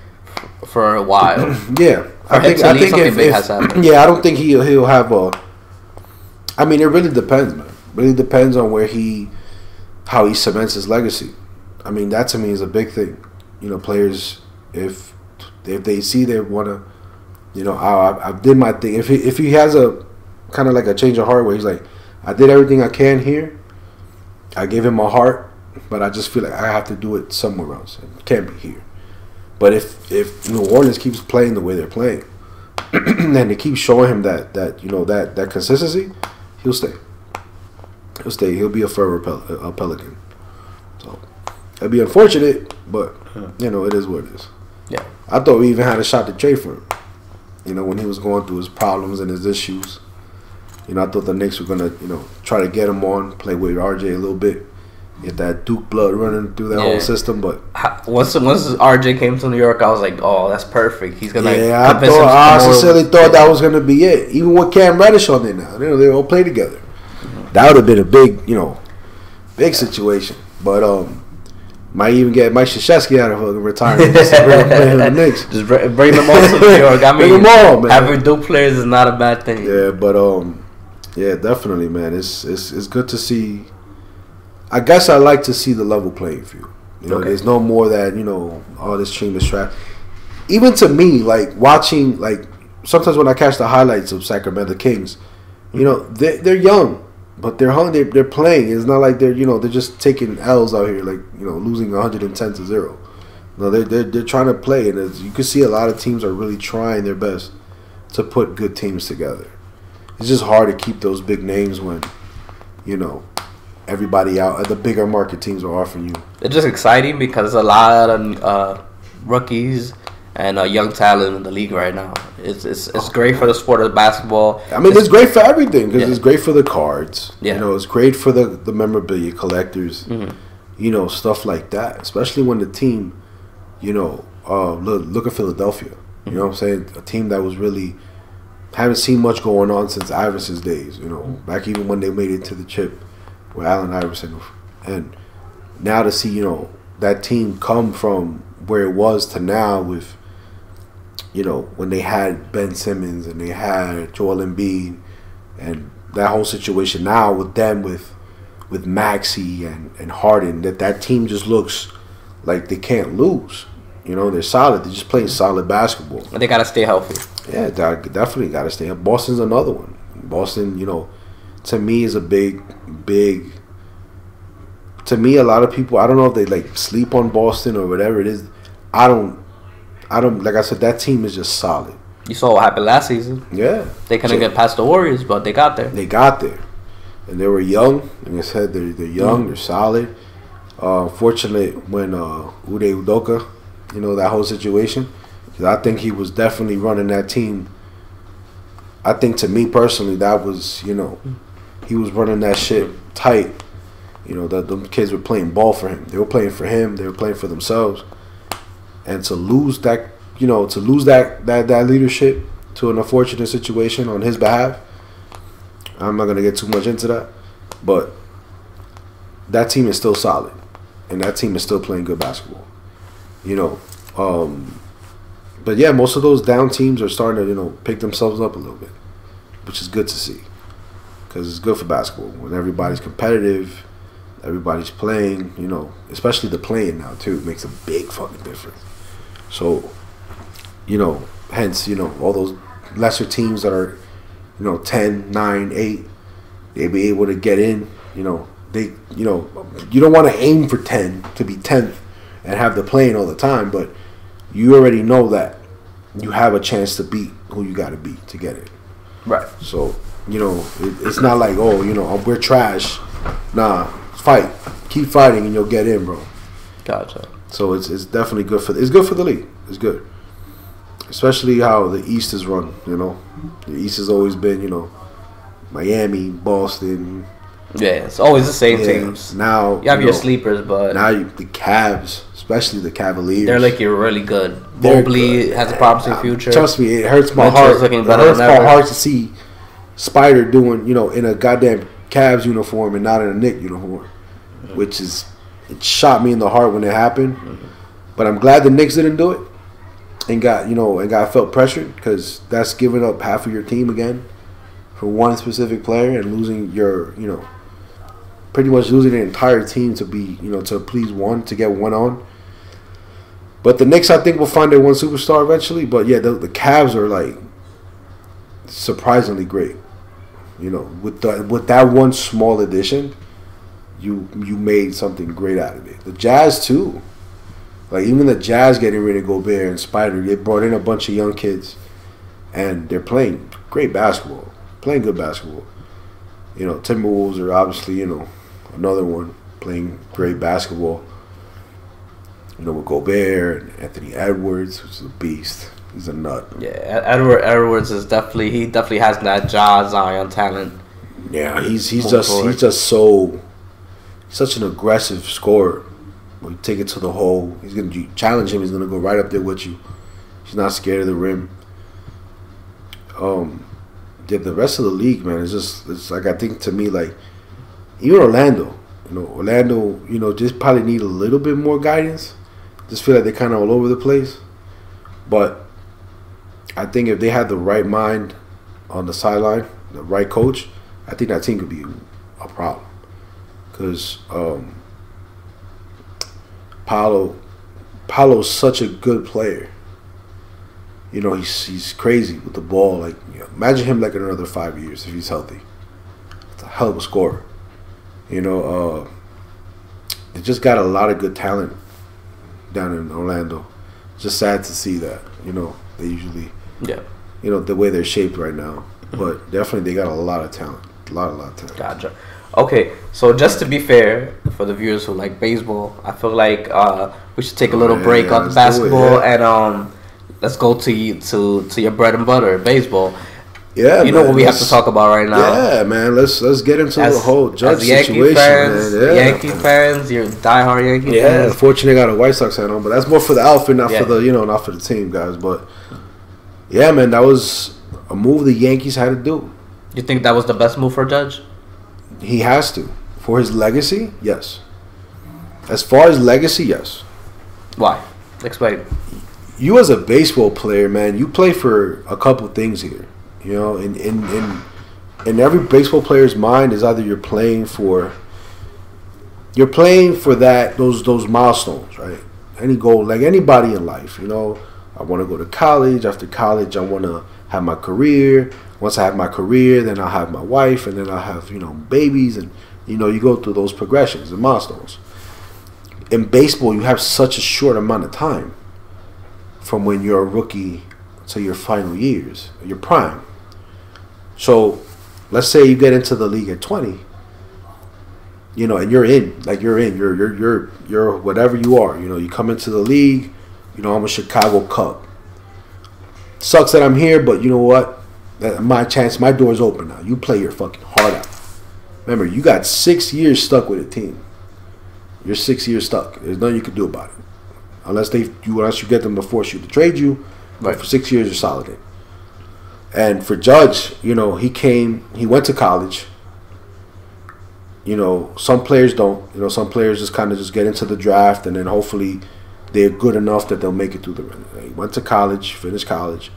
for a while. Yeah, I think if I don't think he'll have a. I mean, it really depends, man. It really depends on how he cements his legacy. I mean, that to me is a big thing. You know, players, if they see they want to, you know, I did my thing. If he has a kind of like a change of heart where he's like, I did everything I can here. I gave him my heart, but I just feel like I have to do it somewhere else. It can't be here. But if New Orleans keeps playing the way they're playing, and they keep showing him that you know that consistency, he'll stay. He'll stay. He'll be a forever Pelican. So it'd be unfortunate, but you know it is what it is. Yeah. I thought we even had a shot to trade for him. You know, when he was going through his problems and his issues. You know, I thought the Knicks were gonna, you know, try to get him on, play with RJ a little bit, get that Duke blood running through that whole system. But once RJ came to New York, I was like, oh, that's perfect. He's gonna. Yeah, I sincerely thought that was gonna be it. Even with Cam Reddish on there now, you know, they all play together. That would have been a big, you know, big situation. But might even get Mike Krzyzewski out of retirement. Just bring them all to New York. I mean, bring them all, man. Having Duke players is not a bad thing. Yeah, but yeah, definitely, man. It's good to see. I guess I like to see the level playing field. You know, there's no more that, you know, all this team is trash. Even to me, like watching, like sometimes when I catch the highlights of Sacramento Kings, you know, they're young. But they're hungry. They're playing. It's not like they're just taking L's out here, like, you know, losing 110-0. No, they're trying to play, and as you can see, a lot of teams are really trying their best to put good teams together. It's just hard to keep those big names when, you know, everybody out the bigger market teams are offering you. It's just exciting because a lot of rookies and young talent in the league right now. It's great for the sport of basketball. I mean, it's great for everything because it's great for the cards. Yeah. You know, it's great for the memorabilia collectors. Mm-hmm. You know, stuff like that. Especially when the team, you know, look at Philadelphia. Mm-hmm. You know what I'm saying? A team that was really haven't seen much going on since Iverson's days. You know, back even when they made it to the chip with Allen Iverson, and now to see, you know, that team come from where it was to now with, you know, when they had Ben Simmons and they had Joel Embiid and that whole situation now with them with Maxey and Harden, that team just looks like they can't lose. You know, they're solid. They're just playing solid basketball. And they got to stay healthy. Yeah, definitely got to stay healthy. Boston's another one. Boston, you know, to me is a big, to me, a lot of people, I don't know if they like sleep on Boston or whatever it is. I don't, like I said, that team is just solid. You saw what happened last season. Yeah. They couldn't get past the Warriors, but they got there. They got there. And they were young. Like I said, they're young, they're solid. Fortunate when Ude Udoka, you know, that whole situation. Because I think he was definitely running that team. I think to me personally, that was, you know, he was running that shit tight. You know, the kids were playing ball for him. They were playing for him. They were playing for themselves. And to lose that, you know, that leadership to an unfortunate situation on his behalf, I'm not going to get too much into that. But that team is still solid. And that team is still playing good basketball. You know, but yeah, most of those down teams are starting to, you know, pick themselves up a little bit, which is good to see. Because it's good for basketball. When everybody's competitive, everybody's playing, you know, especially the playing now, too, makes a big fucking difference. So, you know, hence, you know, all those lesser teams that are, you know, 10, 9, 8, they'll be able to get in, you know. You don't want to aim for 10 to be 10th and have the playing all the time, but you already know that you have a chance to beat who you got to beat to get it. Right. So, you know, it's not like, oh, you know, we're trash. Nah, fight. Keep fighting and you'll get in, bro. Gotcha. So it's definitely good for the league. It's good. Especially how the East is run, you know. The East has always been, you know, Miami, Boston, Yeah, it's always the same teams. Now you have your sleepers, but now the Cavs, especially the Cavaliers, they're like you're really good. Mobley has a promising future. Trust me, it hurts my heart. It hurts my heart to see Spider doing, in a goddamn Cavs uniform and not in a Knicks uniform, which is it shot me in the heart when it happened. But I'm glad the Knicks didn't do it and got felt pressured, because that's giving up half of your team again for one specific player and losing your pretty much losing the entire team to be to please one, to get one on. But the Knicks, I think, will find their one superstar eventually. But yeah, the Cavs are like surprisingly great. With that one small addition, you made something great out of it. The Jazz too. Like, even the Jazz getting rid of Gobert and Spider, they brought in a bunch of young kids, and they're playing great basketball, playing good basketball. Timberwolves are obviously, another one playing great basketball. With Gobert and Anthony Edwards, who's a beast. He's a nut. Yeah, Edwards is definitely has that Zion talent. Yeah, he's such an aggressive scorer. You take it to the hole. He's gonna challenge him. He's gonna go right up there with you. He's not scared of the rim. The rest of the league, man, it's like, I think, to me, like, even Orlando, just probably need a little bit more guidance. Just feel like they're kind of all over the place. But I think if they had the right mind on the sideline, the right coach, I think that team could be a problem. Because Paolo's such a good player. He's crazy with the ball. Like, imagine him like in another 5 years if he's healthy. It's a hell of a scorer. They just got a lot of good talent down in Orlando. It's just sad to see that. They usually, the way they're shaped right now. But definitely they got a lot of talent. A lot of talent. Gotcha. Okay, so just to be fair, for the viewers who like baseball, I feel like we should take a little break on basketball and let's go to your bread and butter, baseball. Yeah, what we have to talk about right now. Yeah, man. Let's get into the whole Judge situation, man. Yeah. Yankee fans, you're diehard Yankee fans. Yeah, unfortunately, I got a White Sox hat on, but that's more for the outfit, not for the not for the team, guys. But yeah, man, that was a move the Yankees had to do. You think that was the best move for Judge? He has to. For his legacy, yes. As far as legacy, yes. Why? Explain. You as a baseball player, man, you play for a couple things here. In every baseball player's mind is either you're playing for those milestones, right? Any goal, like anybody in life, I want to go to college. After college, I want to have my career. Once I have my career, then I'll have my wife, and then I'll have, babies, and, you go through those progressions and milestones. In baseball, you have such a short amount of time from when you're a rookie to your final years, your prime. So, let's say you get into the league at 20, and you're whatever you are. You come into the league, I'm a Chicago Cub. Sucks that I'm here, but you know what? My door's open now. You play your fucking heart out. Remember, you got 6 years stuck with a team. You're 6 years stuck. There's nothing you can do about it. Unless you get them to force you to trade you. But for 6 years, you're solid in. And for Judge, he went to college. Some players don't. Some players just kind of just get into the draft, and then hopefully they're good enough that they'll make it through the. He went to college, finished college,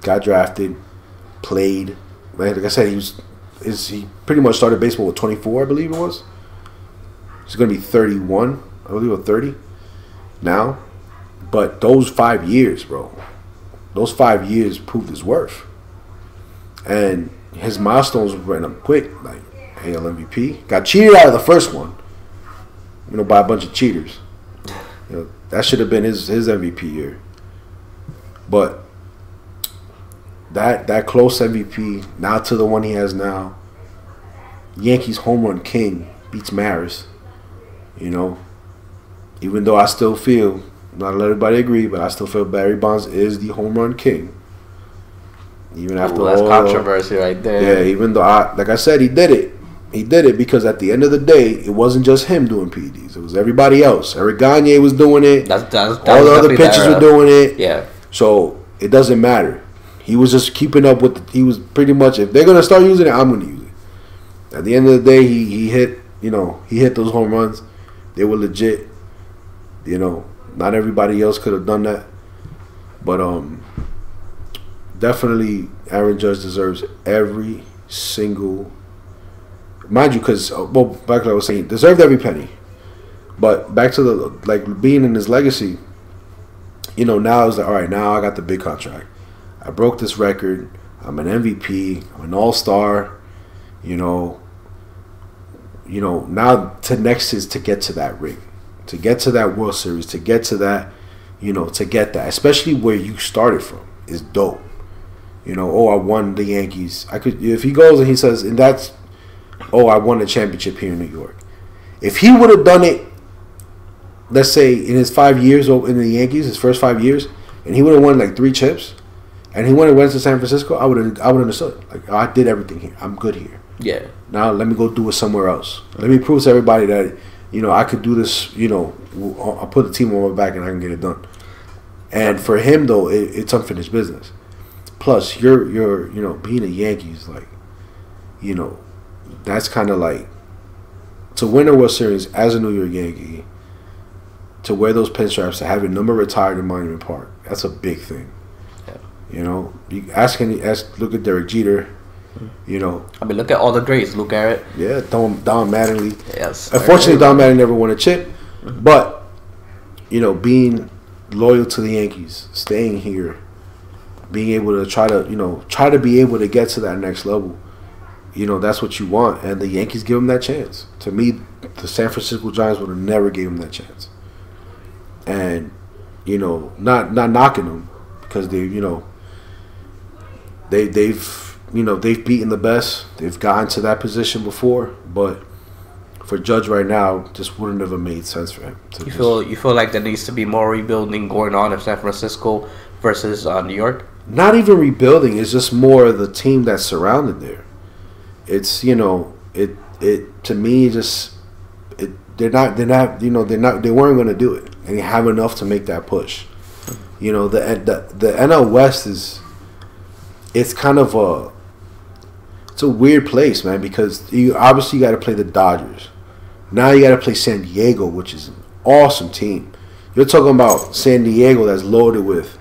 got drafted, played. Like I said, he pretty much started baseball with 24, I believe it was. He's going to be 31, I believe, or 30 now. But those 5 years, bro, those 5 years proved his worth. And his milestones ran up quick, like AL MVP. Got cheated out of the first one, by a bunch of cheaters. That should have been his MVP year. But that close MVP, now to the one he has now, Yankees home run king beats Maris. Even though I still feel, not let everybody agree, but I still feel Barry Bonds is the home run king. Even after that's controversy right there. Yeah, even though like I said, he did it. He did it because at the end of the day, it wasn't just him doing PEDs. It was everybody else. Eric Gagne was doing it. All the other pitchers were doing it. Yeah. So it doesn't matter. He was just keeping up with. He was pretty much, if they're gonna start using it, I'm gonna use it. At the end of the day, he hit. He hit those home runs. They were legit. Not everybody else could have done that, but definitely Aaron Judge deserves every single. Mind you, because back to what I was saying, deserved every penny. But back to the being in his legacy. Now it's like, all right, now I got the big contract. I broke this record. I'm an MVP. I'm an all-star. Now to next is to get to that ring, to get to that World Series, to get to that, to get that, especially where you started from, is dope. I won the Yankees. If he goes and he says, and that's, I won a championship here in New York. If he would have done it, let's say in his 5 years in the Yankees, his first 5 years, and he would have won 3 chips, and he went to San Francisco, I would understood. I did everything here. I'm good here. Yeah. Now let me go do it somewhere else. Let me prove to everybody that I could do this. I'll put the team on my back and I can get it done. And for him though, it's unfinished business. Plus, you're being a Yankees, that's kind of like to win a World Series as a New York Yankee, to wear those pinstripes, to have your number retired in Monument Park. That's a big thing. Yeah. You look at Derek Jeter. Look at all the greats. Lou Garrett. Yeah, Don Mattingly. Yes. Unfortunately, Don Mattingly never won a chip. But, being loyal to the Yankees, staying here, being able to try to be able to get to that next level, that's what you want. And the Yankees give them that chance. To me, the San Francisco Giants would have never gave them that chance. And, not knocking them because they've beaten the best. They've gotten to that position before, but for Judge right now, just wouldn't have made sense for him. You feel like there needs to be more rebuilding going on in San Francisco versus New York? Not even rebuilding. It's just more the team that's surrounded there. It's they weren't going to do it, and they have enough to make that push. The NL West is. It's kind of it's a weird place, man, because you obviously got to play the Dodgers. Now you got to play San Diego, which is an awesome team. You're talking about San Diego that's loaded with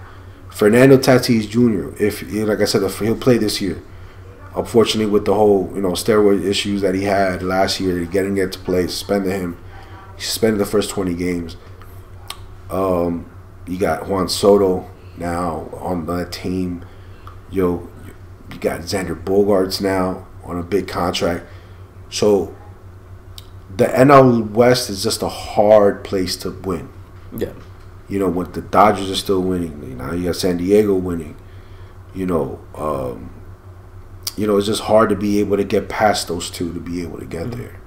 Fernando Tatis Jr. Like I said, he'll play this year. Unfortunately, with the whole steroid issues that he had last year, getting it to play, suspended him. He suspended the first 20 games. You got Juan Soto now on that team. You got Xander Bogaerts now on a big contract. So the NL West is just a hard place to win. Yeah. When the Dodgers are still winning. Now you got San Diego winning. It's just hard to be able to get past those two to be able to get there.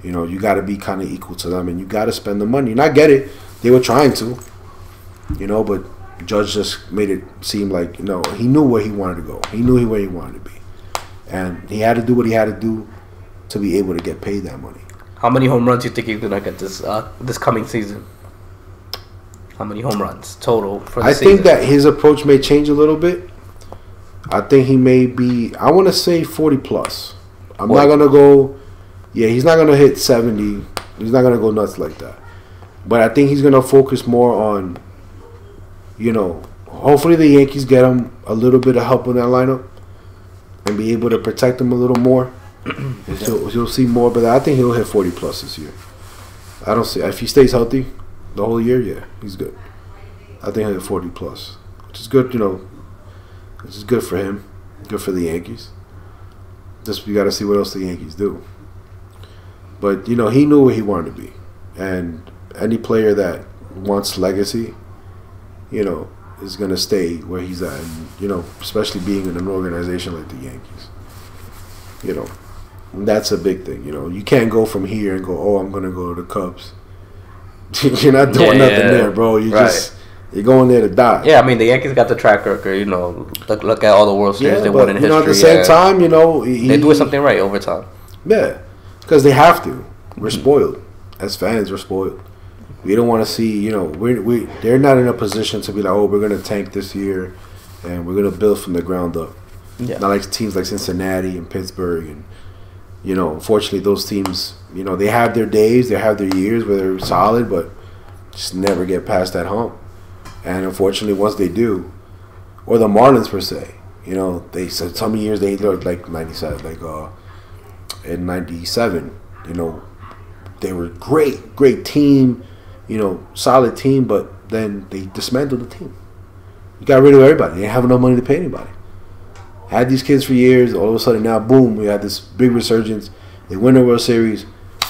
You got to be kind of equal to them, and you got to spend the money. And I get it. They were trying to. But Judge just made it seem like, he knew where he wanted to go. He knew where he wanted to be. And he had to do what he had to do to be able to get paid that money. How many home runs do you think he's going to get this coming season? How many home runs total for the season? I think that his approach may change a little bit. I think he may be, I want to say 40 plus. I'm not going to go, he's not going to hit 70. He's not going to go nuts like that. But I think he's going to focus more on, hopefully the Yankees get him a little bit of help in that lineup and be able to protect him a little more. You'll see more, but I think he'll hit 40 plus this year. I don't see, if he stays healthy the whole year, he's good. I think he'll hit 40 plus, which is good, This is good for him, good for the Yankees. Just we got to see what else the Yankees do. But, he knew where he wanted to be. And any player that wants legacy, is going to stay where he's at. And, especially being in an organization like the Yankees. And that's a big thing. You can't go from here and go, I'm going to go to the Cubs. You're not doing nothing there, bro. You're going there to die. Yeah, the Yankees got the track record. Look at all the World Series they won in history. At the same time, they're doing something right over time. Yeah, Because they have to. We're spoiled. As fans, we're spoiled. We don't want to see, you know, they're not in a position to be like, oh, we're going to tank this year and we're going to build from the ground up. Yeah. Not like teams like Cincinnati and Pittsburgh. And, you know, unfortunately, those teams, you know, they have their days, they have their years where they're solid, but just never get past that hump. And unfortunately, once they do, or the Marlins per se, you know, they said some years they looked like 97, like in 97, you know, they were great team, you know, solid team, but then they dismantled the team. You got rid of everybody. They didn't have enough money to pay anybody. Had these kids for years, all of a sudden now, boom, we had this big resurgence. They win the World Series,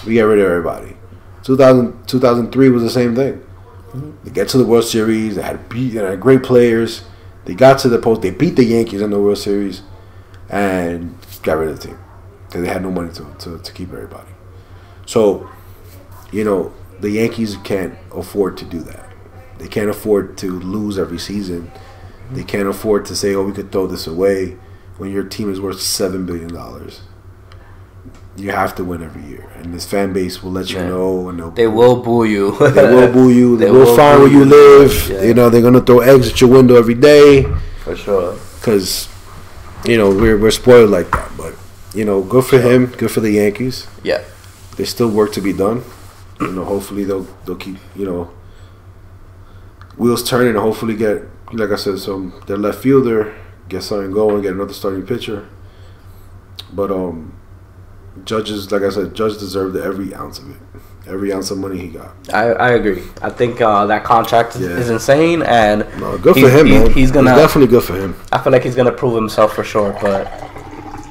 we got rid of everybody. 2003 was the same thing. They get to the World Series, they had great players. They got to the post, they beat the Yankees in the World Series, and got rid of the team because they had no money to keep everybody. So, you know, the Yankees can't afford to do that. They can't afford to lose every season. They can't afford to say, oh, we could throw this away when your team is worth $7 billion. You have to win every year. And this fan base will let you know. And they will boo you. They will boo you. They will find where you live. Yeah. You know, they're going to throw eggs at your window every day. For sure. Because, you know, we're spoiled like that. But, you know, good for him. Good for the Yankees. Yeah. There's still work to be done. You know, hopefully they'll keep, you know, wheels turning and hopefully get, like I said, their left fielder, get something going, get another starting pitcher. But Judges, like I said, Judge deserved every ounce of it, every ounce of money he got. I agree. I think that contract is insane, and good for him, man. He's gonna definitely good for him. I feel like he's gonna prove himself for sure. But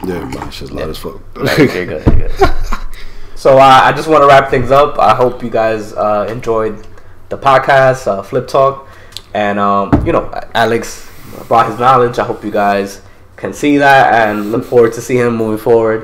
yeah, man, it's just loud as fuck. You're good. So I just want to wrap things up. I hope you guys enjoyed the podcast, Flip Talk, and you know, Alex brought his knowledge. I hope you guys can see that and look forward to see him moving forward.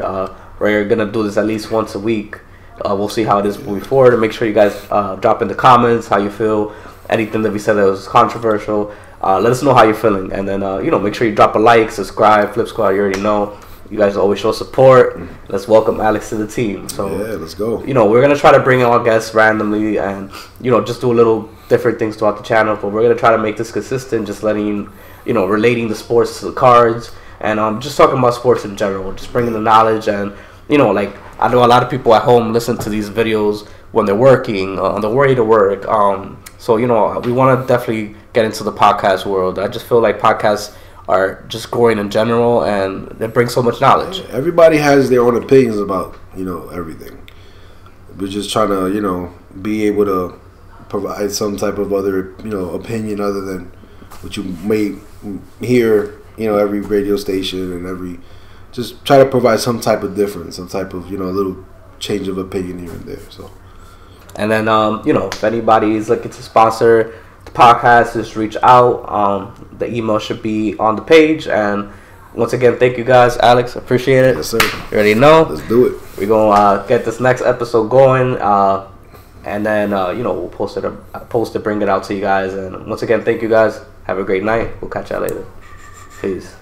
We're going to do this at least once a week. We'll see how it is moving forward. And make sure you guys drop in the comments how you feel. Anything that we said that was controversial. Let us know how you're feeling. And then, you know, make sure you drop a like, subscribe, Flip Squad. You already know. You guys always show support. Let's welcome Alex to the team. So, yeah, let's go. You know, we're going to try to bring in our guests randomly and, you know, just do a little different things throughout the channel. But we're going to try to make this consistent, just letting you know, relating the sports to the cards. And just talking about sports in general, just bringing the knowledge. And, you know, like, I know a lot of people at home listen to these videos when they're working, on the way to work. So, you know, we want to definitely get into the podcast world. I just feel like podcasts are just growing in general, and they bring so much knowledge. Everybody has their own opinions about, you know, everything. We're just trying to, you know, be able to provide some type of other, you know, opinion other than what you may hear, you know, every radio station and every, just try to provide some type of difference, some type of, you know, a little change of opinion here and there. So, and then, you know, if anybody is looking to sponsor the podcast, just reach out. The email should be on the page. And once again, thank you guys, Alex. Appreciate it. Yes, sir. You already know. Let's do it. We're gonna get this next episode going, and then you know, we'll post it, bring it out to you guys. And once again, thank you guys. Have a great night. We'll catch y'all later. Peace.